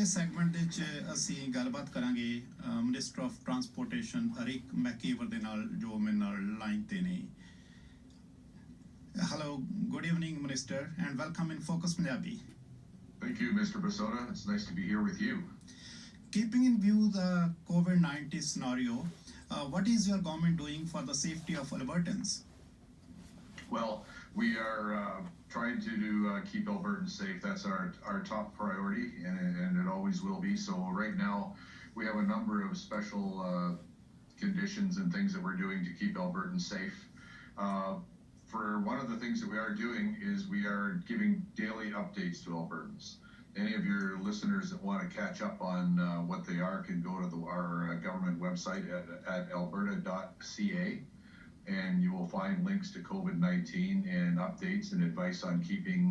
ਅਗਲੇ ਸੈਗਮੈਂਟ ਦੇ ਵਿੱਚ ਅਸੀਂ ਗੱਲਬਾਤ ਕਰਾਂਗੇ ਮਿਨਿਸਟਰ ਆਫ ਟਰਾਂਸਪੋਰਟੇਸ਼ਨ ਰਿਕ ਮੈਕੀਵਰ ਦੇ ਨਾਲ ਜੋ ਮੇਰੇ ਨਾਲ ਲਾਈਨ ਤੇ ਨੇ। Hello, good evening, Minister, and welcome in Focus Punjabi. Thank you, Mr. Basota. It's nice to be here with you. Keeping in view the COVID-19 scenario, what is your government doing for the safety of Albertans? Well, we are trying to keep Albertans safe. That's our top priority, and it always will be. So right now, we have a number of special conditions and things that we're doing to keep Albertans safe. For one of the things that we are doing is we are giving daily updates to Albertans. Any of your listeners that want to catch up on what they are can go to our government website at alberta.ca, and you will find links to COVID-19 and updates and advice on keeping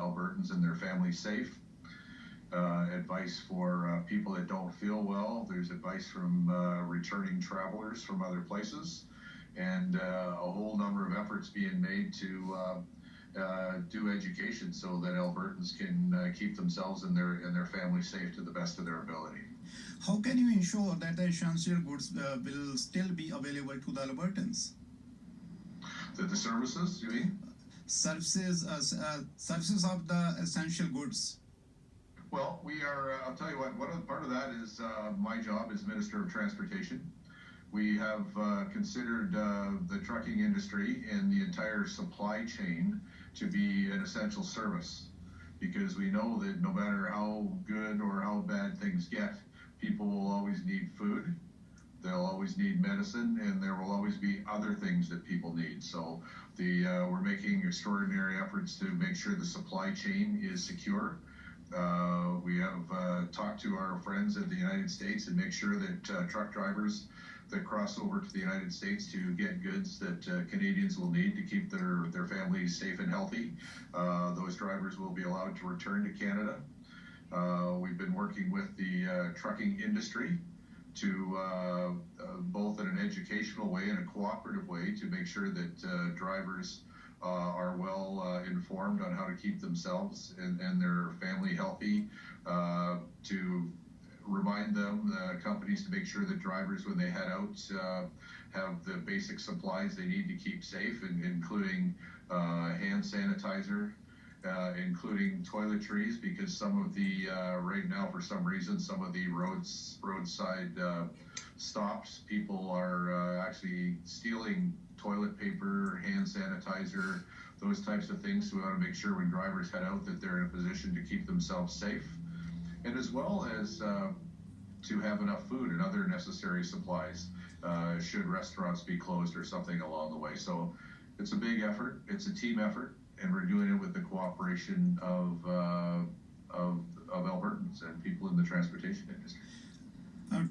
Albertans and their families safe. Advice for people that don't feel well. There's advice from returning travelers from other places. And a whole number of efforts being made to do education so that Albertans can keep themselves and their families safe to the best of their ability. How can you ensure that the essential goods will still be available to the Albertans? The services, you mean? Services of the essential goods. Well, we are, I'll tell you what, part of that is my job as Minister of Transportation. We have considered the trucking industry and the entire supply chain to be an essential service, because we know that no matter how good or how bad things get, people will always need food, they'll always need medicine, and there will always be other things that people need. So we're making extraordinary efforts to make sure the supply chain is secure. We have talked to our friends in the United States and make sure that truck drivers that cross over to the United States to get goods that Canadians will need to keep their families safe and healthy. Those drivers will be allowed to return to Canada. We've been working with the trucking industry to both in an educational way and a cooperative way to make sure that drivers are well informed on how to keep themselves and their family healthy, to remind them, companies, to make sure that drivers, when they head out, have the basic supplies they need to keep safe, including hand sanitizer, including toiletries, because some of the, right now, for some reason, some of the roadside stops, people are actually stealing toilet paper, hand sanitizer, those types of things. So we want to make sure when drivers head out that they're in a position to keep themselves safe. And as well as to have enough food and other necessary supplies should restaurants be closed or something along the way. So it's a big effort. It's a team effort, and we're doing it with the cooperation of Albertans and people in the transportation industry.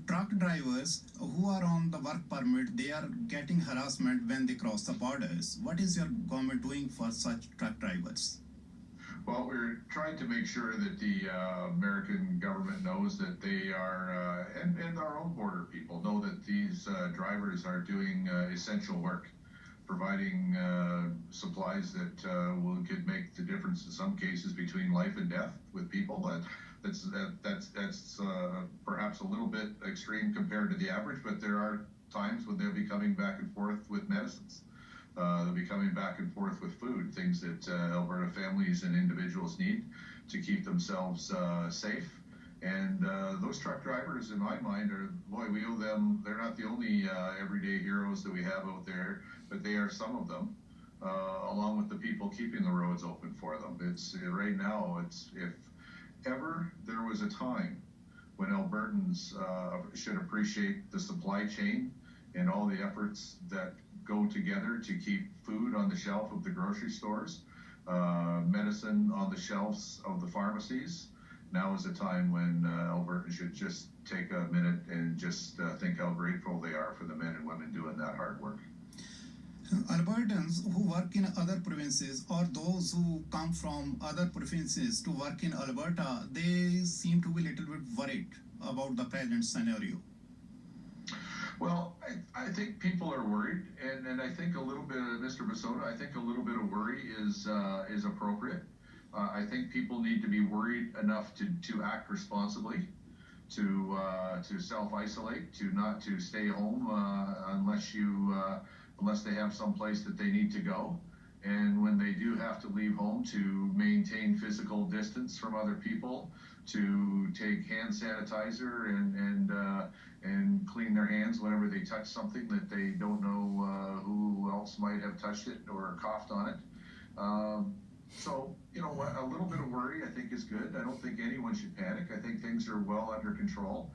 Truck drivers who are on the work permit, they are getting harassment when they cross the borders. What is your government doing for such truck drivers? Well, we're trying to make sure that the American government knows that they are, and our own border people know that these drivers are doing essential work, providing supplies that could make the difference in some cases between life and death with people. That's perhaps a little bit extreme compared to the average, but there are times when they'll be coming back and forth with medicines. They'll be coming back and forth with food, things that Alberta families and individuals need to keep themselves safe. And those truck drivers, in my mind, we owe them. They're not the only everyday heroes that we have out there, but they are some of them, along with the people keeping the roads open for them. It's right now, if ever there was a time when Albertans should appreciate the supply chain and all the efforts that go together to keep food on the shelf of the grocery stores, medicine on the shelves of the pharmacies, now is a time when Albertans should just take a minute and just think how grateful they are for the men and women doing that hard work. Albertans who work in other provinces or those who come from other provinces to work in Alberta, they seem to be a little bit worried about the present scenario. Well, I think people are worried, and I think a little bit, Mr. Basota, I think a little bit of worry is appropriate. I think people need to be worried enough to act responsibly, to self-isolate, not to stay home unless they have some place that they need to go. And when they do have to leave home, to maintain physical distance from other people, to take hand sanitizer and clean their hands whenever they touch something that they don't know who else might have touched it or coughed on it. So, a little bit of worry I think is good. I don't think anyone should panic. I think things are well under control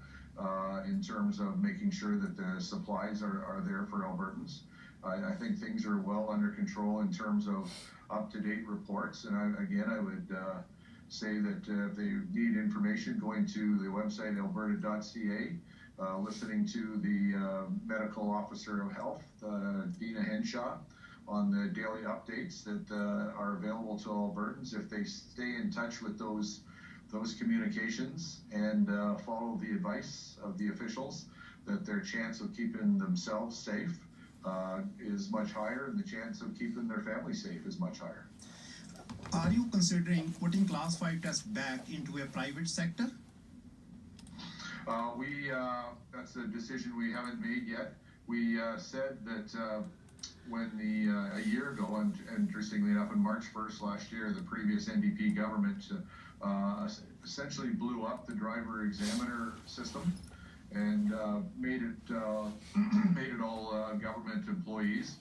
in terms of making sure that the supplies are there for Albertans. I think things are well under control in terms of up-to-date reports. And I would say that if they need information, going to the website alberta.ca, listening to the medical officer of health, Dina Henshaw, on the daily updates that are available to Albertans. If they stay in touch with those communications and follow the advice of the officials, that their chance of keeping themselves safe is much higher, and the chance of keeping their family safe is much higher. Are you considering putting Class 5 tests back into a private sector? That's a decision we haven't made yet. We said that when a year ago, and interestingly enough, on March 1st last year, the previous NDP government essentially blew up the driver examiner system and made it all government employees.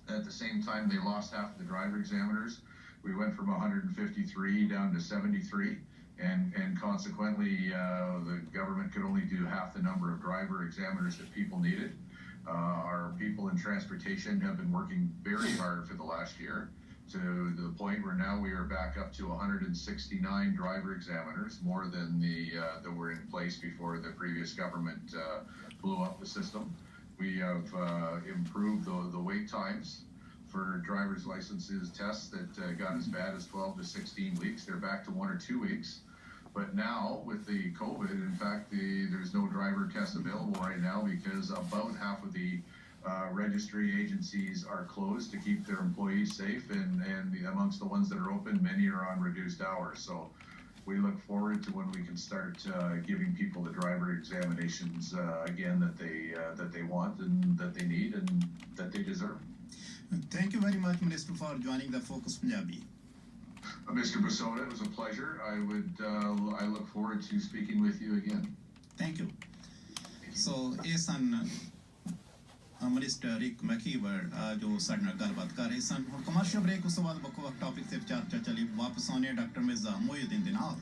At the same time, they lost half of the driver examiners. We went from 153 down to 73, and consequently, the government could only do half the number of driver examiners that people needed. Our people in transportation have been working very hard for the last year, to the point where now we are back up to 169 driver examiners, more than that were in place before the previous government blew up the system. We have improved the wait times for driver's licenses tests that got as bad as 12 to 16 weeks. They're back to 1 or 2 weeks. But now, with the COVID, in fact, there's no driver test available right now because about half of the registry agencies are closed to keep their employees safe, and amongst the ones that are open, many are on reduced hours. So we look forward to when we can start giving people the driver examinations again that they want and that they need and that they deserve. Thank you very much, Minister, for joining the Focus Punjabi. Mr. Basoda, it was a pleasure. I look forward to speaking with you again. Thank you. So, Esan Minister Ric McIver जो साढ़े नाल गलबात कर रहे सन। हुण commercial break उस तो बाद बक्ख-बक्ख टॉपिक ते चर्चा चली। वापस आने डॉक्टर मिर्जा मोहिउद्दीन दे नाल।